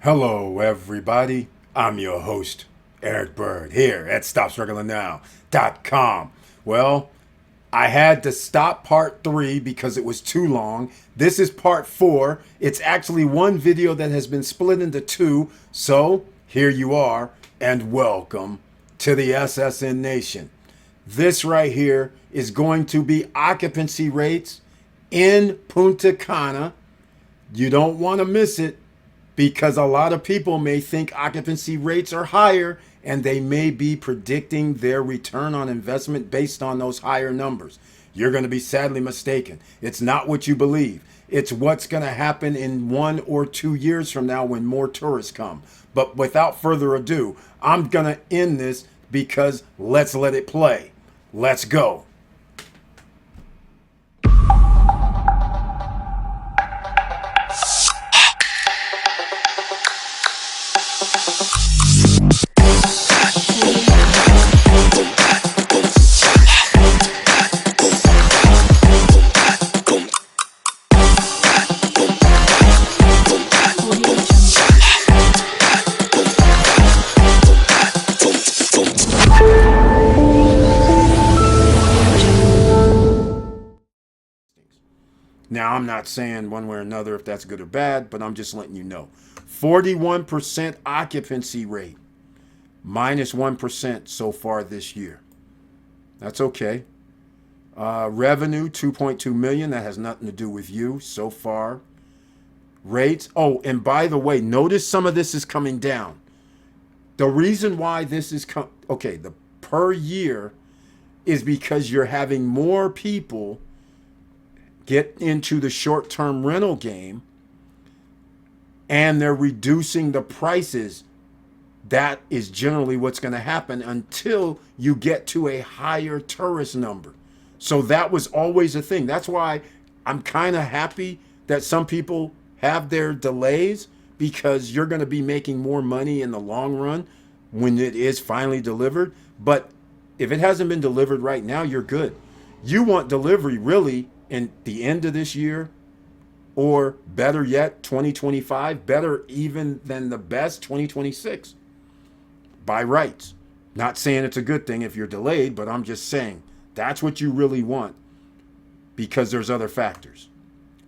Hello, everybody. I'm your host, Eric Bird, here at StopStrugglingNow.com. Well, I had to stop part 3 because it was too long. This is part 4. It's actually one video that has been split into 2. So, here you are, and welcome to the SSN Nation. This right here is going to be occupancy rates in Punta Cana. You don't want to miss it, because a lot of people may think occupancy rates are higher and they may be predicting their return on investment based on those higher numbers. You're going to be sadly mistaken. It's not what you believe. It's what's going to happen in 1 or 2 years from now when more tourists come. But without further ado, I'm going to end this because let's let it play. Let's go. Now, I'm not saying one way or another if that's good or bad, but I'm just letting you know. 41% occupancy rate, minus 1% so far this year. That's okay. Revenue, 2.2 million. That has nothing to do with you so far. Rates. Oh, and by the way, notice some of this is coming down. The reason why this is the per year is because you're having more people get into the short-term rental game and they're reducing the prices. That is generally what's going to happen until you get to a higher tourist number. So that was always a thing. That's why I'm kind of happy that some people have their delays, because you're going to be making more money in the long run when it is finally delivered. But if it hasn't been delivered right now, you're good. You want delivery really in the end of this year, or better yet, 2025, better even than the best, 2026, by rights. Not saying it's a good thing if you're delayed, but I'm just saying that's what you really want, because there's other factors.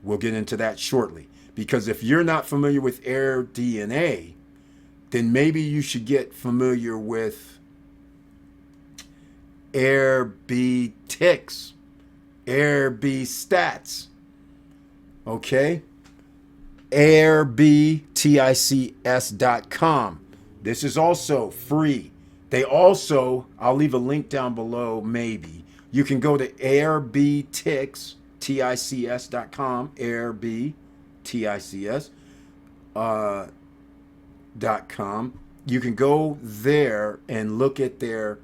We'll get into that shortly. Because if you're not familiar with AirDNA, then maybe you should get familiar with Airbnb Ticks, Airbnb Stats, okay? AirbnbTics.com. This is also free. They also, I'll leave a link down below, maybe. You can go to AirbnbTics.com, AirbnbTics.com. You can go there and look at their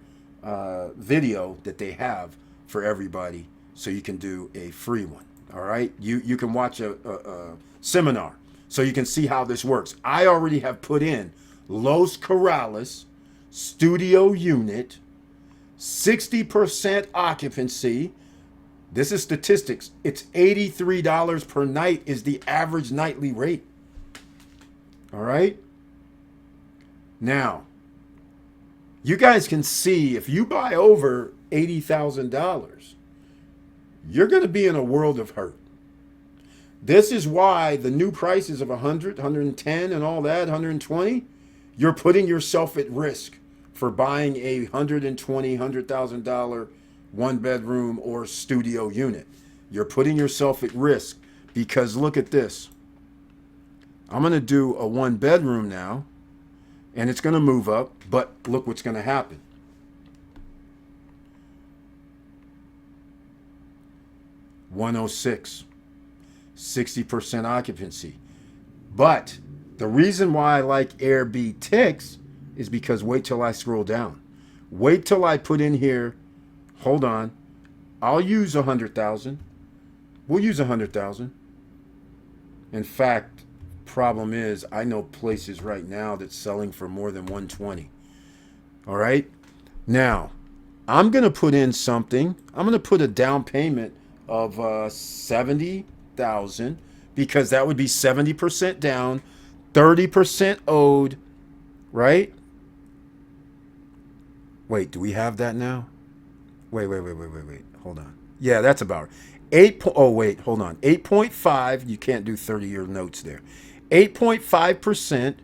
video that they have for everybody, so you can do a free one. All right, you can watch a seminar so you can see how this works. I already have put in Los Corrales studio unit, 60% occupancy. This is statistics. It's $83 per night is the average nightly rate. All right. Now, you guys can see if you buy over $80,000, you're going to be in a world of hurt. This is why the new prices of 100, 110 and all that, 120, you're putting yourself at risk for buying a $120,000, $100,000 one bedroom or studio unit. You're putting yourself at risk, because look at this. I'm going to do a one bedroom now, and it's going to move up, but look what's going to happen. $106, 60% occupancy. But the reason why I like Airbnb Ticks is because wait till I scroll down. Wait till I put in here, hold on, I'll use 100,000. We'll use 100,000. In fact, problem is I know places right now that's selling for more than 120. All right. Now, I'm going to put in something. I'm going to put a down payment of 70,000, because that would be 70% down. 30% owed, right? Wait, do we have that now? Wait. Hold on. Yeah, that's about right. Oh, wait, hold on. 8.5, you can't do 30-year notes there. 8.5%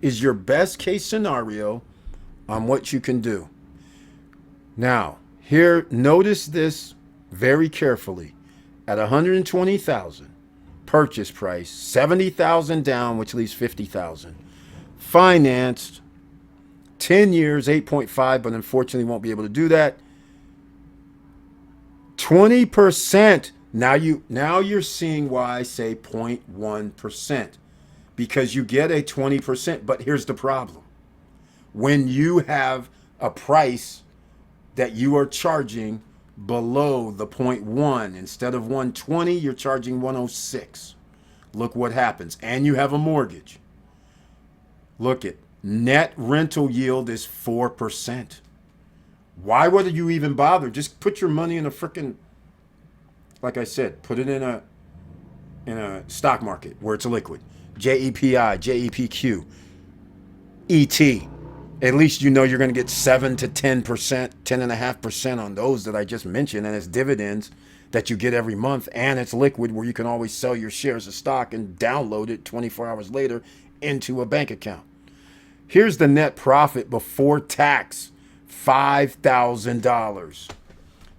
is your best case scenario on what you can do. Now, here, notice this very carefully. At 120,000 purchase price, 70,000 down, which leaves 50,000. Financed 10 years, 8.5, but unfortunately won't be able to do that. 20%. Now you're seeing why I say 0.1%, because you get a 20%, but here's the problem. When you have a price that you are charging below the 0.1, instead of 120, you're charging 106. Look what happens. And you have a mortgage. Look at net rental yield is 4%. Why would you even bother? Just put your money in a freaking, like I said, put it in a stock market where it's liquid. JEPI, JEPQ, ET. At least you know you're going to get 7 to 10%, 10.5% on those that I just mentioned, and it's dividends that you get every month, and it's liquid where you can always sell your shares of stock and download it 24 hours later into a bank account. Here's the net profit before tax, $5,000.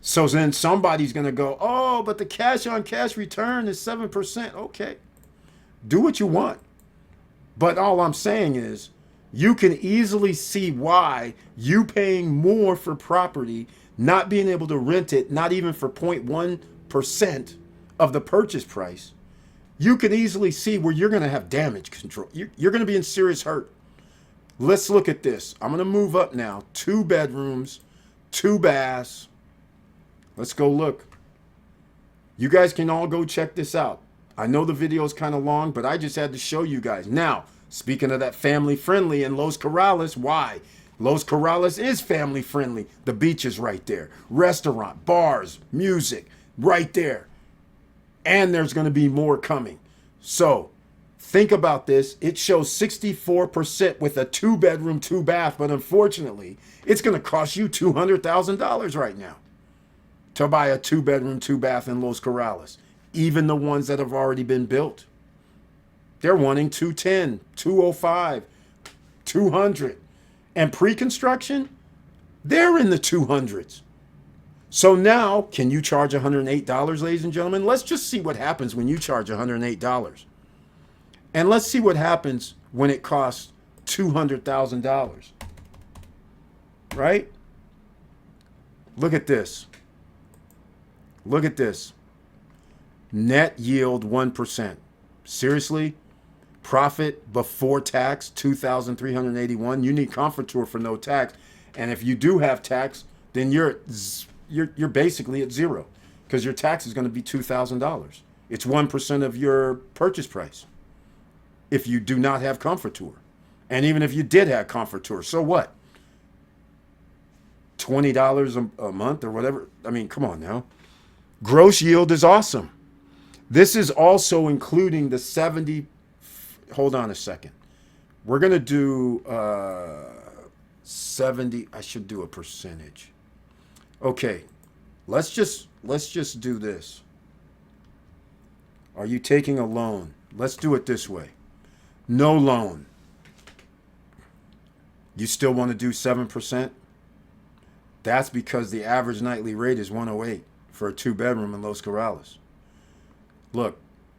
So then somebody's going to go, oh, but the cash on cash return is 7%. Okay, do what you want. But all I'm saying is, you can easily see why you paying more for property, not being able to rent it, not even for 0.1% of the purchase price. You can easily see where you're going to have damage control. You're going to be in serious hurt. Let's look at this. I'm going to move up now. 2 bedrooms, 2 baths. Let's go look. You guys can all go check this out. I know the video is kind of long, but I just had to show you guys. Now, speaking of that family friendly in Los Corrales, why? Los Corrales is family friendly. The beach is right there. Restaurant, bars, music, right there. And there's going to be more coming. So think about this. It shows 64% with a 2-bedroom, 2-bath, but unfortunately, it's going to cost you $200,000 right now to buy a 2-bedroom, 2-bath in Los Corrales. Even the ones that have already been built. They're wanting 210, 205, 200. And pre-construction, they're in the 200s. So now, can you charge $108, ladies and gentlemen? Let's just see what happens when you charge $108. And let's see what happens when it costs $200,000. Right? Look at this. Look at this. Net yield 1%. Seriously? Profit before tax $2,381. You need comfort tour for no tax. And if you do have tax, then you're basically at zero, because your tax is going to be $2,000. It's 1% of your purchase price if you do not have comfort tour. And even if you did have comfort tour, so what? $20 a month or whatever. I mean, come on now. Gross yield is awesome. This is also including the 70. Hold on a second. We're going to do 70. I should do a percentage. Okay. Let's just do this. Are you taking a loan? Let's do it this way. No loan. You still want to do 7%? That's because the average nightly rate is 108 for a 2-bedroom in Los Corrales. Look,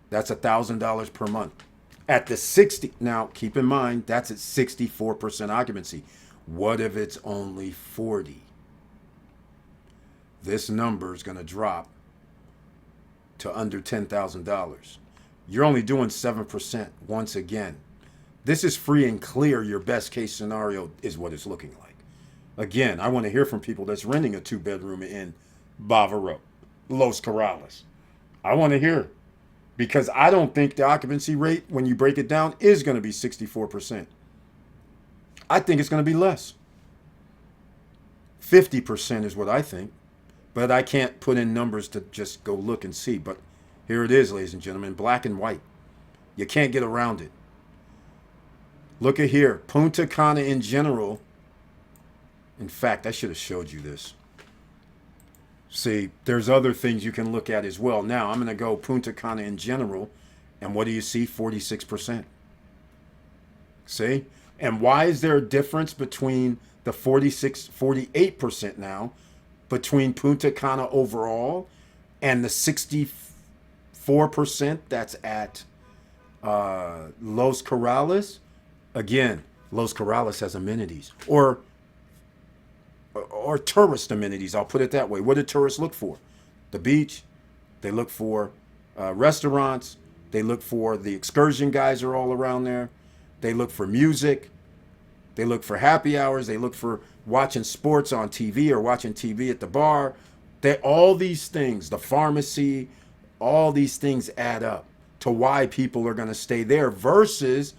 that's $1,000 per month. At the 60, now keep in mind, that's at 64% occupancy. What if it's only 40? This number is going to drop to under $10,000. You're only doing 7% once again. This is free and clear. Your best case scenario is what it's looking like. Again, I want to hear from people that's renting a 2-bedroom in Bavaro, Los Corrales. I want to hear, because I don't think the occupancy rate, when you break it down, is going to be 64%. I think it's going to be less. 50% is what I think. But I can't put in numbers to just go look and see. But here it is, ladies and gentlemen, black and white. You can't get around it. Look at here. Punta Cana in general. In fact, I should have showed you this. See, there's other things you can look at as well. Now, I'm going to go Punta Cana in general. And what do you see? 46%. See? And why is there a difference between the 48% now between Punta Cana overall and the 64% that's at Los Corrales? Again, Los Corrales has amenities or tourist amenities. I'll put it that way. What do tourists look for? The beach. They look for restaurants. They look for the excursion guys are all around there. They look for music. They look for happy hours. They look for watching sports on TV or watching TV at the bar. All these things, the pharmacy, all these things add up to why people are going to stay there versus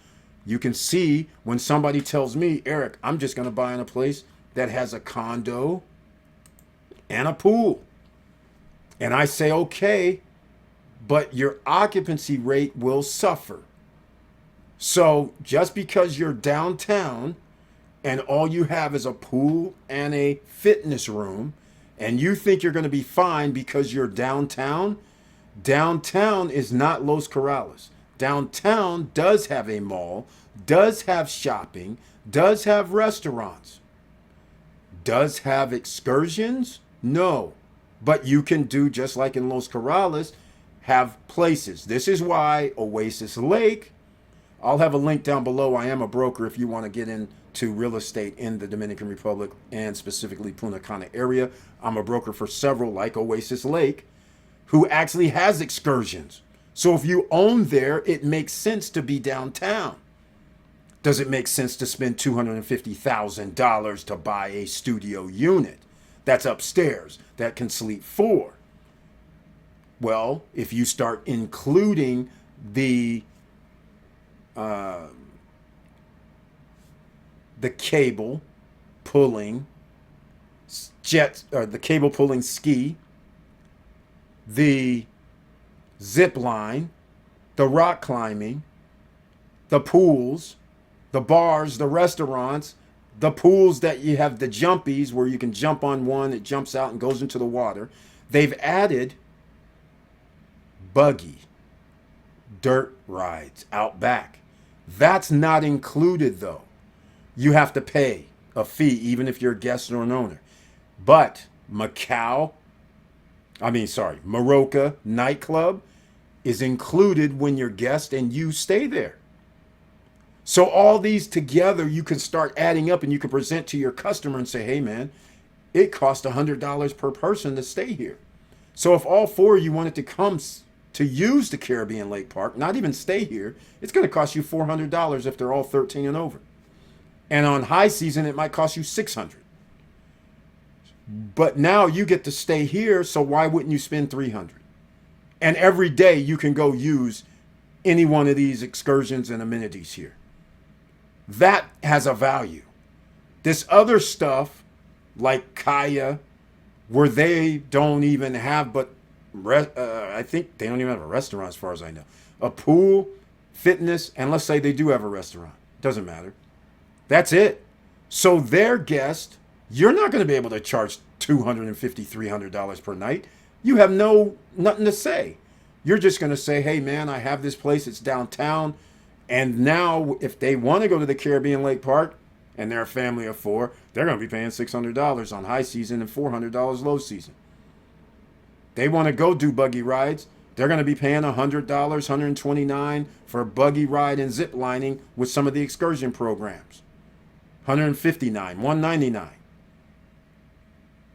you can see when somebody tells me, Eric, I'm just going to buy in a place that has a condo and a pool. And I say, okay, but your occupancy rate will suffer. So just because you're downtown and all you have is a pool and a fitness room and you think you're going to be fine because you're downtown, downtown is not Los Corrales. Downtown does have a mall, does have shopping, does have restaurants, does have excursions? No. But you can do just like in Los Corrales, have places. This is why Oasis Lake, I'll have a link down below. I am a broker if you want to get into real estate in the Dominican Republic and specifically Punta Cana area. I'm a broker for several like Oasis Lake who actually has excursions. So if you own there, it makes sense to be downtown. Does it make sense to spend $250,000 to buy a studio unit that's upstairs that can sleep 4? Well, if you start including the cable pulling jet or the cable pulling ski, the zip line, the rock climbing, the pools, the bars, the restaurants, the pools that you have the jumpies where you can jump on one, it jumps out and goes into the water. They've added buggy, dirt rides out back. That's not included though. You have to pay a fee even if you're a guest or an owner. But Marocca nightclub is included when you're guest and you stay there. So all these together, you can start adding up and you can present to your customer and say, hey man, it costs $100 per person to stay here. So if all 4 of you wanted to come to use the Caribbean Lake Park, not even stay here, it's going to cost you $400 if they're all 13 and over. And on high season, it might cost you $600. But now you get to stay here, so why wouldn't you spend $300? And every day you can go use any one of these excursions and amenities here. That has a value. This other stuff, like Kaya, where they don't even have, I think they don't even have a restaurant as far as I know. A pool, fitness, and let's say they do have a restaurant. Doesn't matter. That's it. So their guest, you're not going to be able to charge $250, $300 per night. You have nothing to say. You're just going to say, hey man, I have this place, it's downtown. And now if they want to go to the Caribbean Lake Park and they're a family of 4, they're going to be paying $600 on high season and $400 low season. They want to go do buggy rides. They're going to be paying $100, $129 for a buggy ride and zip lining with some of the excursion programs. $159, $199.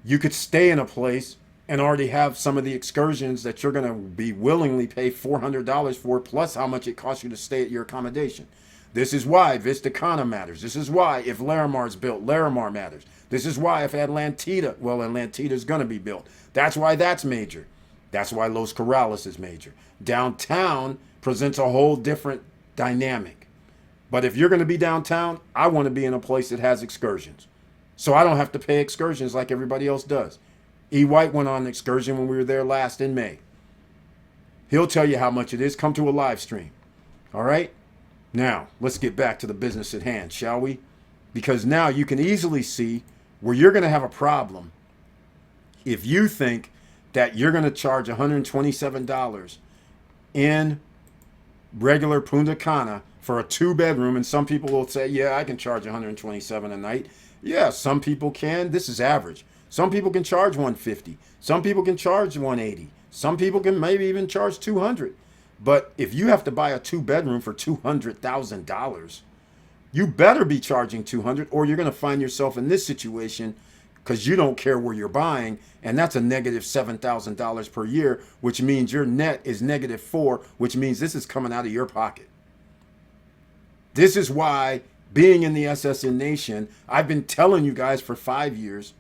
You could stay in a place and already have some of the excursions that you're going to be willingly pay $400 for, plus how much it costs you to stay at your accommodation. This is why Vista Cana matters. This is why if Larimar's built, Larimar matters. This is why if Atlantita is going to be built. That's why that's major. That's why Los Corrales is major. Downtown presents a whole different dynamic. But if you're going to be downtown, I want to be in a place that has excursions. So I don't have to pay excursions like everybody else does. E. White went on an excursion when we were there last in May. He'll tell you how much it is. Come to a live stream. All right? Now, let's get back to the business at hand, shall we? Because now you can easily see where you're going to have a problem if you think that you're going to charge $127 in regular Punta Cana for a 2-bedroom, and some people will say, yeah, I can charge $127 a night. Yeah, some people can. This is average. Some people can charge $150. Some people can charge $180. Some people can maybe even charge $200. But if you have to buy a 2-bedroom for $200,000, you better be charging $200, or you're going to find yourself in this situation because you don't care where you're buying, and that's a negative $7,000 per year, which means your net is negative $4,000, which means this is coming out of your pocket. This is why being in the SSN Nation, I've been telling you guys for 5 years,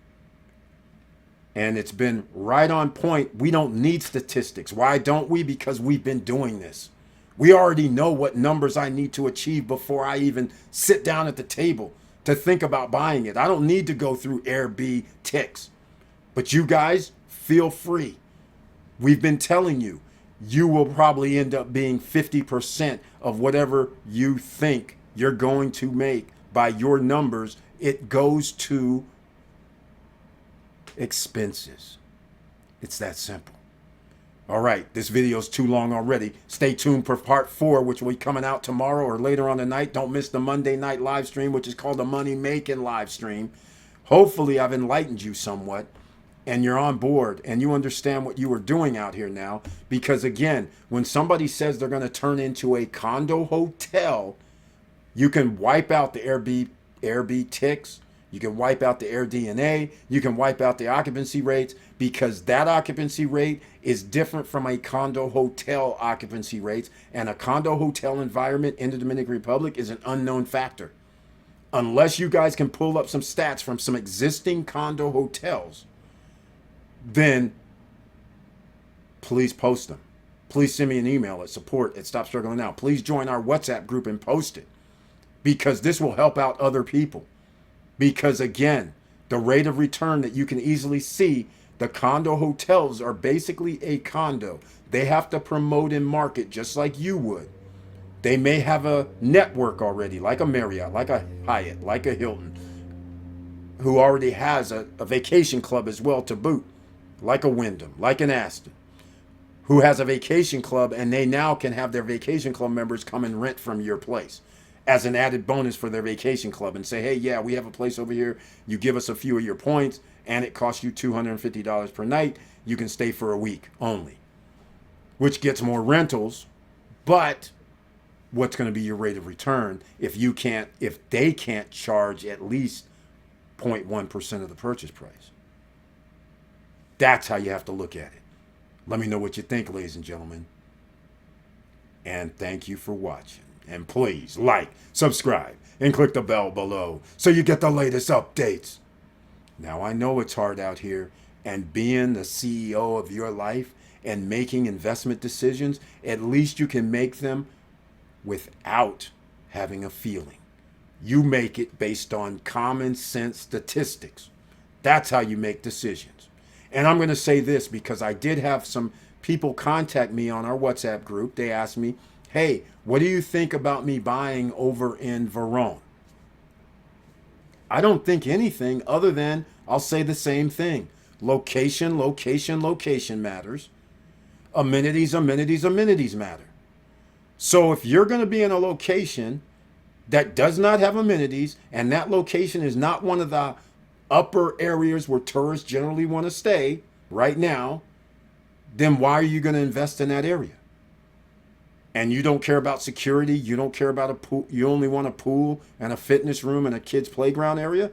and it's been right on point. We don't need statistics. Why don't we? Because we've been doing this. We already know what numbers I need to achieve before I even sit down at the table to think about buying it. I don't need to go through Airbnb ticks. But you guys, feel free. We've been telling you, you will probably end up being 50% of whatever you think you're going to make by your numbers. It goes to expenses. It's that simple. All right, this video is too long already. Stay tuned for part 4, which will be coming out tomorrow or later on tonight. Don't miss the Monday night live stream, which is called the Money Making live stream. Hopefully, I've enlightened you somewhat, and you're on board, and you understand what you are doing out here now. Because again, when somebody says they're going to turn into a condo hotel, you can wipe out the Airbnb ticks. You can wipe out the Air DNA. You can wipe out the occupancy rates, because that occupancy rate is different from a condo hotel occupancy rates. And a condo hotel environment in the Dominican Republic is an unknown factor. Unless you guys can pull up some stats from some existing condo hotels, then please post them. Please send me an email at support@stopstrugglingnow. Please join our WhatsApp group and post it, because this will help out other people. Because again, the rate of return that you can easily see, the condo hotels are basically a condo. They have to promote and market just like you would. They may have a network already, like a Marriott, like a Hyatt, like a Hilton, who already has a vacation club as well to boot, like a Wyndham, like an Aston, who has a vacation club, and they now can have their vacation club members come and rent from your place as an added bonus for their vacation club, and say, hey, yeah, we have a place over here. You give us a few of your points, and it costs you $250 per night. You can stay for a week only, which gets more rentals. But what's going to be your rate of return if they can't charge at least 0.1% of the purchase price? That's how you have to look at it. Let me know what you think, ladies and gentlemen. And thank you for watching. And please like, subscribe, and click the bell below so you get the latest updates. Now, I know it's hard out here, and being the CEO of your life and making investment decisions, at least you can make them without having a feeling. You make it based on common sense statistics. That's how you make decisions. And I'm going to say this because I did have some people contact me on our WhatsApp group. They asked me, hey, what do you think about me buying over in Verone? I don't think anything other than I'll say the same thing. Location, location, location matters. Amenities, amenities, amenities matter. So if you're going to be in a location that does not have amenities, and that location is not one of the upper areas where tourists generally want to stay right now, then why are you going to invest in that area? And you don't care about security, you don't care about a pool, you only want a pool and a fitness room and a kid's playground area?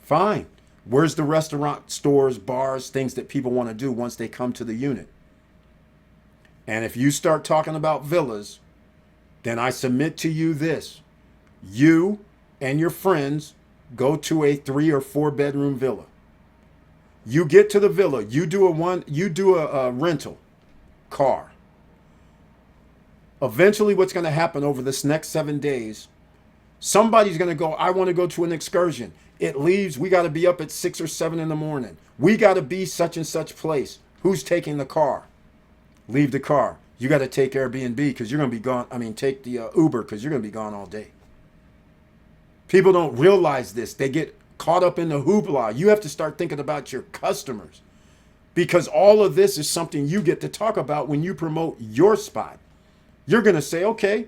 Fine. Where's the restaurant, stores, bars, things that people want to do once they come to the unit? And if you start talking about villas, then I submit to you this. You and your friends go to a 3 or 4 bedroom villa. You get to the villa, you do a rental car. Eventually, what's going to happen over this next 7 days, somebody's going to go, I want to go to an excursion. It leaves, we got to be up at 6 or 7 in the morning. We got to be such and such place. Who's taking the car? Leave the car. you got to take Airbnb because you're going to be gone. I mean, take the Uber because you're going to be gone all day. People don't realize this. They get caught up in the hoopla. You have to start thinking about your customers, because all of this is something you get to talk about when you promote your spot. You're going to say, okay,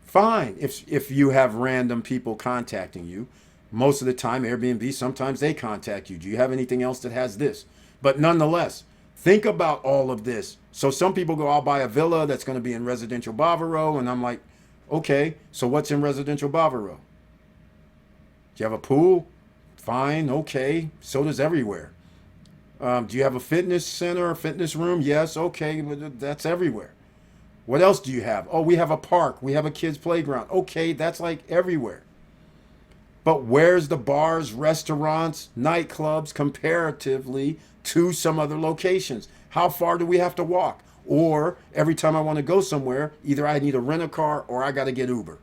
fine. If you have random people contacting you, most of the time Airbnb, sometimes they contact you. Do you have anything else that has this? But nonetheless, think about all of this. So some people go, I'll buy a villa that's going to be in residential Bavaro. And I'm like, okay, so what's in residential Bavaro? Do you have a pool? Fine, okay. So does everywhere. Do you have a fitness center or fitness room? Yes, okay, that's everywhere. What else do you have? Oh, we have a park. We have a kids' playground. Okay, that's like everywhere. But where's the bars, restaurants, nightclubs comparatively to some other locations? How far do we have to walk? Or every time I want to go somewhere, either I need to rent a car or I got to get Uber.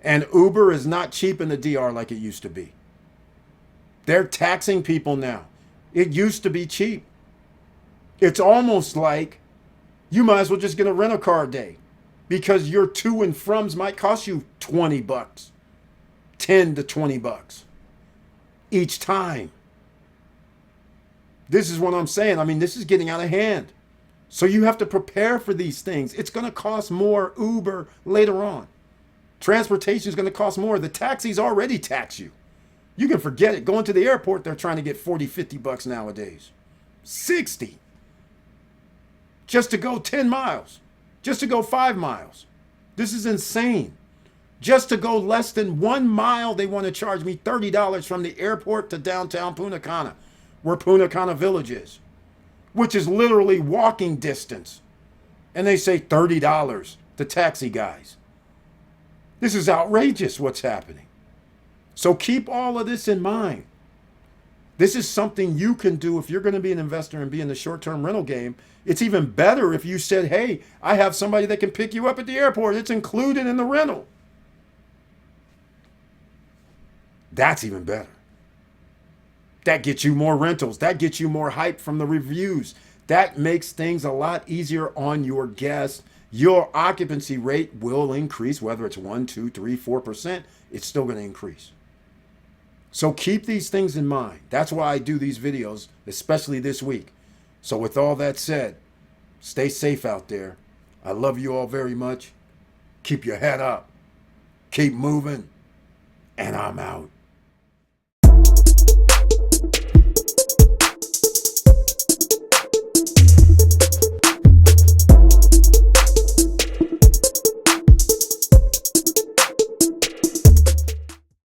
And Uber is not cheap in the DR like it used to be. They're taxing people now. It used to be cheap. It's almost like you might as well just get a rent-a-car day, because your to and froms might cost you $20, $10 to $20 each time. This is what I'm saying. I mean, this is getting out of hand. So you have to prepare for these things. It's going to cost more Uber later on. Transportation is going to cost more. The taxis already tax you. You can forget it. Going to the airport, they're trying to get $40, $50 nowadays. 60. Just to go 10 miles. Just to go 5 miles. This is insane. Just to go less than 1 mile, they want to charge me $30 from the airport to downtown Punta Cana, where Punta Cana Village is, which is literally walking distance. And they say $30 to taxi guys. This is outrageous what's happening. So keep all of this in mind. This is something you can do if you're going to be an investor and be in the short-term rental game. It's even better if you said, hey, I have somebody that can pick you up at the airport. It's included in the rental. That's even better. That gets you more rentals. That gets you more hype from the reviews. That makes things a lot easier on your guests. Your occupancy rate will increase, whether it's 1, 2, 3, 4%, it's still going to increase. So keep these things in mind. That's why I do these videos, especially this week. So with all that said, stay safe out there. I love you all very much. Keep your head up. Keep moving. And I'm out.